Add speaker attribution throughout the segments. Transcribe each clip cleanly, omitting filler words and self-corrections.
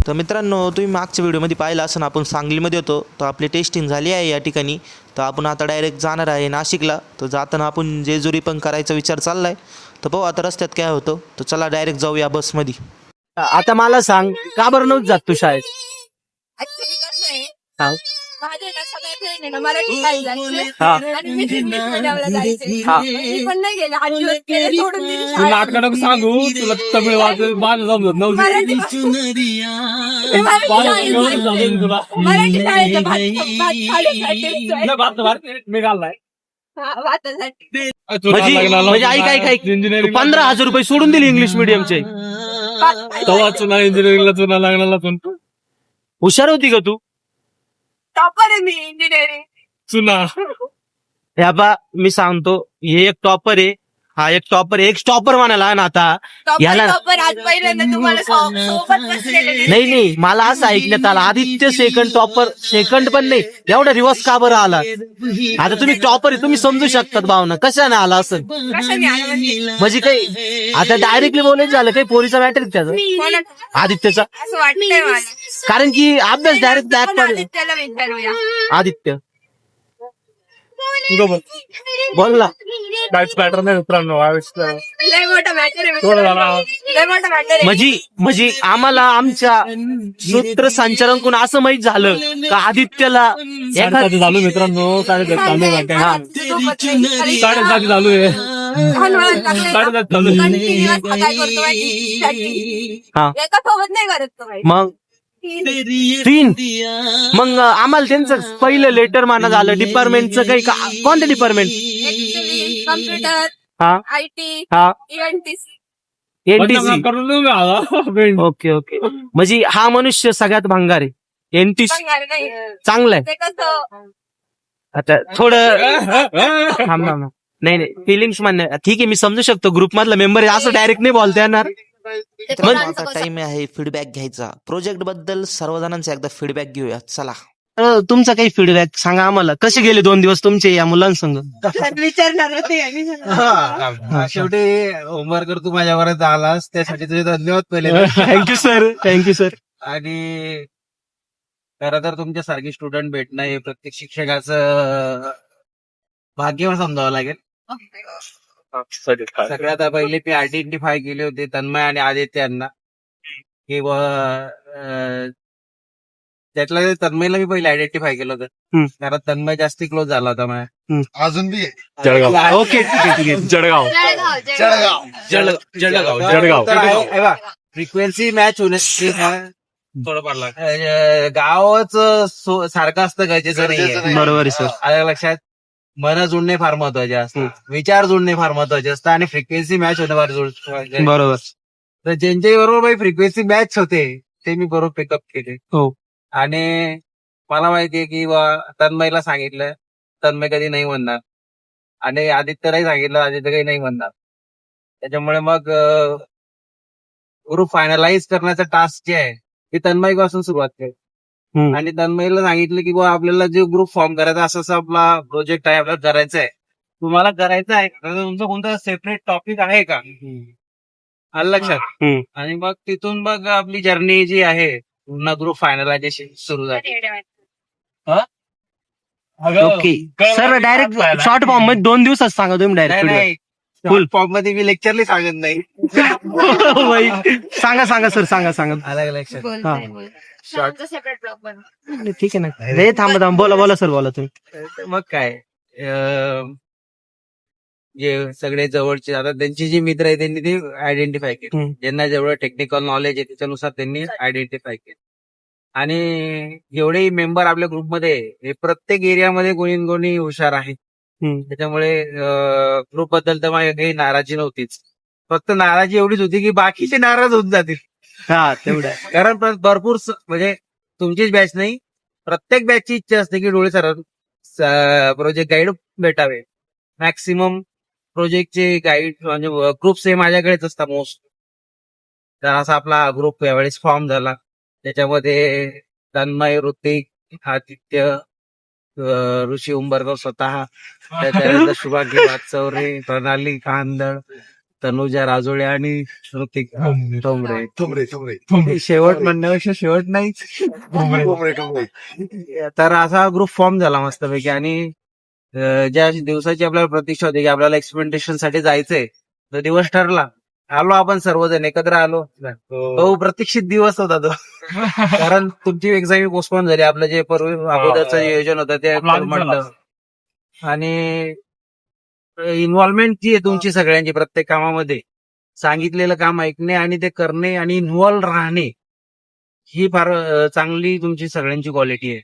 Speaker 1: तर मित्रांनो, तुम्ही मागच्या व्हिडिओमध्ये पाहिलं असं आपण सांगलीमध्ये होतो, तर आपली टेस्टिंग झाली आहे या ठिकाणी. तर आपण आता डायरेक्ट जाणार आहे नाशिकला. तर जाताना आपण जेजुरी पण करायचा विचार चालला आहे. तर पाहू आता रस्त्यात काय होतं. तर चला डायरेक्ट जाऊया बसमध्ये.
Speaker 2: आता मला सांग, का बरं नव्हतं जात तू शाळेत?
Speaker 3: ऍक्च्युली कसं आहे,
Speaker 2: हा.
Speaker 3: माझे ना सगळे फ्रेंड आहे ना मराठी शाळेत जायचे
Speaker 2: हा.
Speaker 3: आणि मी इंग्लिश मीडियमला जायचे.
Speaker 2: हा.
Speaker 3: मी पण नाही गेले, 8 दिवस गेले, सोडून दिली
Speaker 4: तू
Speaker 3: शाळा.
Speaker 4: नाटकाला सांगू तुला तमिळ वाजत माझं जमत नव्हतं.
Speaker 3: मराठी
Speaker 4: तुला
Speaker 3: मराठी शाळेचं भात खाण्यासाठी
Speaker 4: नाही, भात मी घाललाय
Speaker 3: भातासाठी
Speaker 2: म्हणजे ऐक
Speaker 4: इंजिनिअरिंग
Speaker 2: 15,000 रुपये सोडून दिले इंग्लिश मिडियमचे.
Speaker 4: तेव्हा चुना इंजिनिअरिंगला चुना लागला
Speaker 2: हुशार होती का तू?
Speaker 3: टॉपर आहे मी इंजिनिअरिंग.
Speaker 4: चुना
Speaker 2: ह्या बा, मी सांगतो, हे एक टॉपर आहे, हा एक टॉपर आहे, एक स्टॉपर म्हणाला ना आता. याला
Speaker 3: टॉपर आज पहिल्यांदा तुम्हाला सोबत बसलेले
Speaker 2: नाही, मला असं ऐकण्यात आलं आदित्य सेकंड टॉपर, सेकंड पण नाही, एवढा रिवर्स का बरं आला? आता तुम्ही टॉपर आहे, तुम्ही समजू शकतात भावना, कशाने आला असं?
Speaker 3: कशाने आलं म्हणजे?
Speaker 2: म्हणजे काही आता डायरेक्टली बोलायचं झालं, काही पोरीचा मॅटर त्याचा
Speaker 3: कोणाचं?
Speaker 2: आदित्यचा,
Speaker 3: असं वाटतंय मला.
Speaker 2: कारण की अभ्यास डायरेक्ट बॅक
Speaker 3: आपण
Speaker 2: पडला.
Speaker 3: आदित्यला विचारूया.
Speaker 2: आदित्य बोल ना.
Speaker 4: काहीच पॅटर्न नाही मित्रांनो.
Speaker 3: लय मोठा मॅटर आहे
Speaker 4: थोडं झाला.
Speaker 3: लय मोठा मॅटर आहे.
Speaker 2: म्हणजे आम्हाला आमच्या सूत्रसंचालकांकडून असं माहित झालं का आदित्यला
Speaker 4: साडेसाती चालू आहे मित्रांनो. साडेसात चालू आहे काय?
Speaker 2: हा.
Speaker 4: साडेसाती चालू आहे. साडेसात चालू आहे.
Speaker 3: Continuous काय करतो माहिती?
Speaker 2: हा.
Speaker 3: एका सोबत नाही करत तो माहिती.
Speaker 2: मग तीन मग आम्हाला त्यांचं पहिलं लेटर माना झालं डिपार्टमेंटचं काही कोणतं डिपार्टमेंट?
Speaker 3: Actually, कम्प्युटर,
Speaker 2: हा
Speaker 3: IT,
Speaker 2: हा
Speaker 3: ENTC.
Speaker 2: एनटीसी.
Speaker 4: करून देऊ मी आता.
Speaker 2: ओके म्हणजे हा मनुष्य सगळ्यात भंगार आहे. एनटीसी
Speaker 3: सांगणार नाही.
Speaker 2: चांगलं आहे.
Speaker 3: ते कसं
Speaker 2: आता थोडं थांब. नाही फिलिंग्स म्हणणं ठीक आहे, मी समजू शकतो, ग्रुप मधला मेंबर आहे असं डायरेक्ट नाही बोलता येणार.
Speaker 1: मित्रांनो, आता टाइम आहे फीडबॅक घ्यायचा. प्रोजेक्ट बद्दल सर्वजणांचा एकदा फीडबॅक घेऊया. चला.
Speaker 2: तुमचा काही फीडबॅक सांगा आम्हाला. कसे गेले 2 दिवस तुमचे या मुलांसंग?
Speaker 3: विचारणार होते
Speaker 5: शेवटी होमवर्क तू माझ्यावरच आलास, त्यासाठी तुझे धन्यवाद पहिले.
Speaker 2: Thank you sir.
Speaker 5: आणि खरं तर तुमच्यासारखी स्टुडंट भेटणं हे प्रत्येक शिक्षकाचं भाग्य समजावं लागेल. सगळ्यात पहिले मी आयडेंटिफाय केले होते तन्मय आणि आदित्य यांना, की त्यातला तन्मयला मी पहिले आयडेंटिफाय केलं होतं, कारण तन्मय जास्ती क्लोज झाला होता माझ्या.
Speaker 6: अजून बी
Speaker 4: जळगाव.
Speaker 2: ओके ठीक आहे.
Speaker 4: जळगाव.
Speaker 5: जळगाव फ्रिक्वेन्सी मॅच होण्याची गावच सारखं असतं गरजेचं नाहीये.
Speaker 2: बरोबर आहे सर.
Speaker 5: आलं लक्षात? मन जुळणे फार महत्वाचे असतं, विचार जुळणे फार महत्वाचे असतं, आणि फ्रिक्वेन्सी मॅच होणे फार महत्वाचे.
Speaker 2: बरोबर.
Speaker 5: तर ज्यांच्या बरोबर फ्रिक्वेन्सी मॅच होते ते मी बरोबर पिकअप केले.
Speaker 2: हो.
Speaker 5: आणि मला माहितीये की तन्मयला सांगितलं, तन्मय कधी नाही म्हणणार, आणि आदित्यलाही सांगितलं, आदित्य काही नाही म्हणणार. त्याच्यामुळे मग ग्रुप फायनलाइज करण्याचा टास्क जे आहे ते तन्मय पासून सुरुवात केली. आणि तन्मयला सांगितलं की आपल्याला जो ग्रुप फॉर्म करायचा, असं आपला प्रोजेक्ट आहे, आपल्याला करायचा आहे, तुम्हाला करायचं आहे, तुमचं कोणतं सेपरेट टॉपिक आहे का? आलं लक्षात? आणि मग तिथून मग आपली जर्नी जी आहे पूर्ण ग्रुप फायनलायझेशन सुरू झाली.
Speaker 2: Okay sir, direct short form मध्ये 2 दिवसात सांगा तुम्ही डायरेक्ट.
Speaker 5: नाही फुल फॉर्म मध्ये मी लेक्चरली सांगत नाही.
Speaker 2: सांगा सर, सांगा.
Speaker 5: आलं लक्षात?
Speaker 3: सेपरेट ब्लॉग बनव.
Speaker 2: ठीक आहे ना. रे थांबा बोला सर, बोला तुम्ही.
Speaker 5: मग काय, जे सगळे जवळचे आता त्यांची जी मित्र आहे त्यांनी ते आयडेंटिफाय केले, ज्यांना जेवढं टेक्निकल नॉलेज आहे त्याच्यानुसार त्यांनी आयडेंटिफाय केले. आणि जेवढेही मेंबर आपल्या ग्रुपमध्ये हे प्रत्येक एरियामध्ये कोणी हुशार आहे. त्याच्यामुळे ग्रुप बद्दल तर माझी काही नाराजी नव्हतीच, फक्त नाराजी एवढीच होती की बाकीचे नाराज होऊन जातील.
Speaker 2: हा तेवढं.
Speaker 5: कारण भरपूर म्हणजे तुमचीच बॅच नाही, प्रत्येक बॅचची इच्छा असते की डोळे सर प्रोजेक्ट गाईड भेटावे. मॅक्सिमम प्रोजेक्टचे गाईड म्हणजे ग्रुप्स हे माझ्याकडेच असतात मोस्ट. तर असा आपला ग्रुप यावेळेस फॉर्म झाला. त्याच्यामध्ये तन्मय, ऋतिक, आदित्य, ऋषी उंबरकर स्वतः, त्याच्यानंतर शुभांगी वागचौरे, प्रणाली कांदळ, तनुजा राजोळे आणि ऋतिक ठोंबरे. शेवट म्हणण्यापेक्षा शेवट नाहीच. तर असा ग्रुप फॉर्म झाला मस्तपैकी. आणि ज्या दिवसाची आपल्याला प्रतीक्षा होती की आपल्याला एक्सपेरिमेंटेशन साठी जायचंय, तो दिवस ठरला. आलो आपण सर्वजण एकत्र आलो. तो प्रतीक्षित दिवस होता तो. कारण तुमची एक्झाम पोस्टपोन झाली. आपलं जे अगोदरचं नियोजन होतं ते म्हटलं. आणि इन्व्हॉल्वमेंट जी आहे तुमची सगळ्यांची प्रत्येक कामामध्ये, सांगितलेलं काम ऐकणे आणि ते करणे आणि इन्व्हॉल्व राहणे, ही फार चांगली तुमची सगळ्यांची क्वालिटी आहे.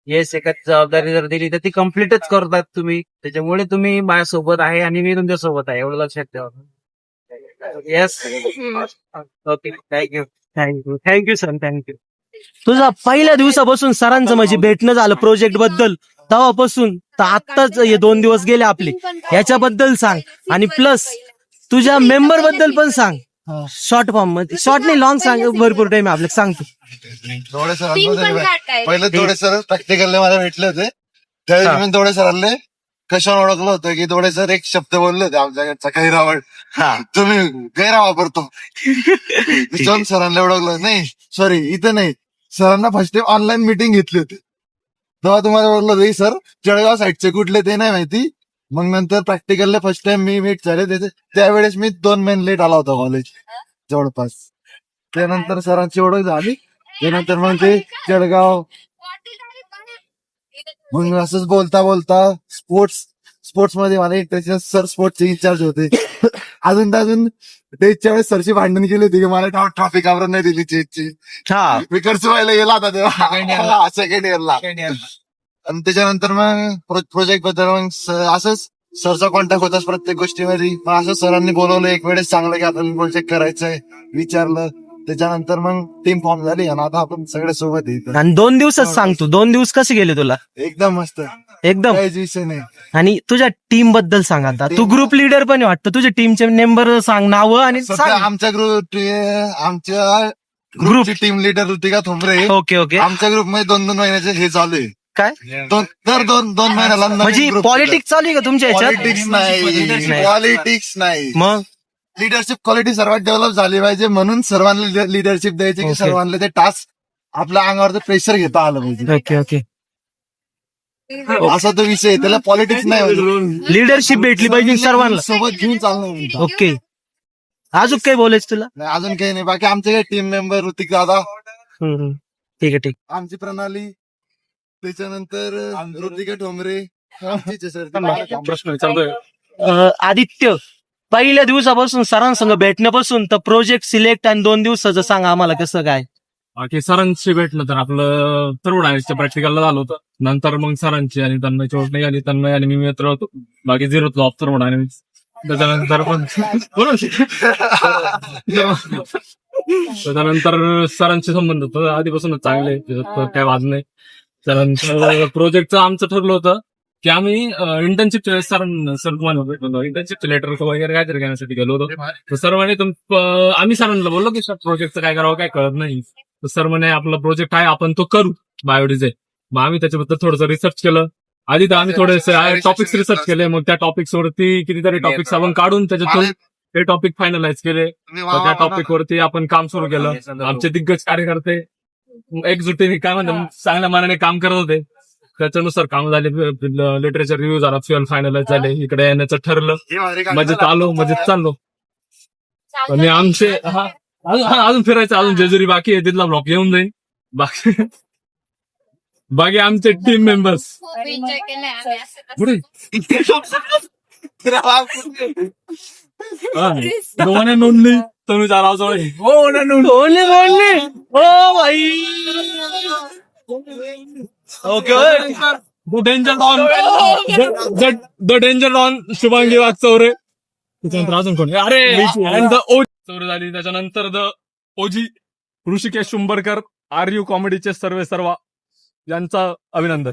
Speaker 5: येस, एकच जबाबदारी जर दिली तर ती कम्प्लीटच करतात तुम्ही. त्याच्यामुळे तुम्ही माझ्यासोबत आहे आणि मी तुमच्यासोबत आहे, एवढं लक्षात ठेवा. Yes, okay, thank you sir, thank you.
Speaker 2: तुझा पहिल्या दिवसापासून सरांचं म्हणजे भेटणं झालं प्रोजेक्ट बद्दल, तेव्हापासून तर आत्ताच हे 2 दिवस गेले आपले, याच्याबद्दल सांग. आणि प्लस तुझ्या मेंबर बद्दल पण सांग. शॉर्ट फॉर्म मध्ये, शॉर्ट नाही लॉंग सांग, भरपूर टाइम आपल्याला सांगतो.
Speaker 6: दोडे
Speaker 3: तीन पण
Speaker 6: सर
Speaker 3: काढताय.
Speaker 6: पहिले दोडे सर प्रॅक्टिकलने मला भेटले होते. त्यावेळी मी दोडे सरांना कशावर ओळखलं होतं की दोडे सर एक शब्द बोलले होते आमच्याकडचा गैरावड, तुम्ही गैरा वापरतो. मी जॉन सरांना ओळखलं नाही, सॉरी इथं नाही, सरांना फर्स्ट टाइम ऑनलाईन मीटिंग घेतली होती तेव्हा तुम्हाला ओळखलं होतं. सर जळगाव साईडचे कुठले ते नाही माहिती. मग नंतर प्रॅक्टिकलला फर्स्ट टाइम मी मीट झाले त्यावेळेस मी 2 महिने लेट आला होता कॉलेज जवळपास. त्यानंतर सरांची ओळख झाली. त्यानंतर मग ते जळगाव, मग असंच बोलता बोलता स्पोर्ट्स मध्ये मला इंटरेस्ट. सर स्पोर्ट्सचे इंचार्ज होते. अजून टेस्टच्या वेळेस सरची भांडण केली होती की मला ट्रॉफिक आवरण नाही दिली चेसची. मी व्हायला गेला होता तेव्हा सेकंड इयरला. आणि त्याच्यानंतर मग प्रोजेक्ट बद्दल मग असंच सरचा कॉन्टॅक्ट होताच प्रत्येक गोष्टीमध्ये. मग असं सरांनी बोलवलं एक वेळेस चांगलं की आपण प्रोजेक्ट करायचंय, विचारलं. त्याच्यानंतर मग टीम फॉर्म झाली आणि आता आपण सगळे सोबत येतो.
Speaker 2: आणि 2 दिवसच सांगतो, 2 दिवस कसे गेले तुला?
Speaker 6: एकदम मस्त,
Speaker 2: एकदम.
Speaker 6: काहीच विषय नाही.
Speaker 2: आणि तुझ्या टीम बद्दल सांग. आता तू ग्रुप लीडर पण वाटतं, तुझ्या टीमचे मेंबर सांग, नावं आणि
Speaker 6: सध्या
Speaker 2: सांग.
Speaker 6: आमच्या ग्रुपची team leader Ritika Thombare.
Speaker 2: Okay.
Speaker 6: आमच्या ग्रुपमध्ये 2 महिन्याचे हे चालू आहे.
Speaker 2: काय
Speaker 6: दर दोन महिन्याला
Speaker 2: म्हणजे पॉलिटिक्स चालू आहे का तुमच्या
Speaker 6: पॉलिटिक्स
Speaker 2: ह्याच्यात?
Speaker 6: नाही, पॉलिटिक्स नाही.
Speaker 2: मग
Speaker 6: लिडरशिप क्वालिटी सर्वात डेव्हलप झाली पाहिजे, म्हणून सर्वांना लिडरशिप द्यायची की
Speaker 2: Okay.
Speaker 6: सर्वांना ते टास्क आपल्या अंगावरचं प्रेशर घेता आलं पाहिजे.
Speaker 2: ओके.
Speaker 6: असा तो विषय आहे. त्याला पॉलिटिक्स नाही,
Speaker 2: लिडरशिप भेटली पाहिजे सर्वांना.
Speaker 6: सोबत घेऊन चालणं.
Speaker 2: ओके. अजून काही बोलायचं तुला?
Speaker 6: नाही, अजून काही नाही. बाकी आमचे काही टीम मेंबर ऋतिक दादा,
Speaker 2: ठीक आहे.
Speaker 6: आमची प्रणाली, त्याच्यानंतर ऋतिका ठोंबरे,
Speaker 4: प्रश्न विचारतोय.
Speaker 2: आदित्य, पहिल्या दिवसापासून सरांसंग भेटण्यापासून तर प्रोजेक्ट सिलेक्ट आणि 2 दिवसाचं सांग आम्हाला कसं काय.
Speaker 4: बाकी सरांशी भेटलं तर आपलं सर्व डायरेक्टच्या प्रॅक्टिकलला झालं होतं. नंतर मग सरांची आणि तन्मयची ओळख नाही झाली. तन्मय आणि मी मित्र होतो. बाकी 0 ऑफ सर्व डायरेक्ट. त्याच्यानंतर पण त्याच्यानंतर सरांचे संबंध होतं आधीपासूनच चांगले, त्याच्यात काय वाद नाही. त्यानंतर प्रोजेक्टचं आमचं ठरलं होतं की आम्ही इंटर्नशिपच्या वेळेस सर तुम्हाला भेटलो, इंटर्नशिपचं लेटर वगैरे काहीतरी घेण्यासाठी गेलो होतो. तर सर म्हणे आम्ही सरांना बोललो की सर प्रोजेक्टचं काय करावं काय कळत नाही. तर सर म्हणे आपला प्रोजेक्ट आहे आपण तो करू बायोडिझाईन. मग आम्ही त्याच्याबद्दल थोडंसं रिसर्च केलं. आधी तर आम्ही थोडेसे टॉपिक्स रिसर्च केले. मग त्या टॉपिक्स वरती कितीतरी टॉपिक्स आपण काढून त्याच्यातून ते टॉपिक फायनलाइज केले. तर त्या टॉपिक वरती आपण काम सुरू केलं. आमचे दिग्गज कार्यकर्ते एकजुटीने काय म्हणतात चांगल्या मनाने काम करत होते. त्याच्यानुसार काम झाले, लिटरेचर रिव्ह्यू झाला, फ्युअल फायनलाइज झाले. इकडे येण्याचं ठरलं, मजेत आलो, मजेत चाललो. आणि आमचे अजून फिरायचं, अजून जेजुरी बाकी आहे, तिथला ब्लॉक येऊन जाईल. बाकी आमचे टीम मेंबर्स
Speaker 3: एन्जॉय केलंय आम्ही असं.
Speaker 4: पुढे दोन नोंदणी Tanuja Raojole.
Speaker 2: Okay.
Speaker 4: The danger don Shubhangi Wagchaure. त्याच्यानंतर अजून कोण, अरे चौरे झाली. त्याच्यानंतर the OG Rushikesh Shumbharkar, are you कॉमेडीचे सर्वे सर्वा यांचं अभिनंदन.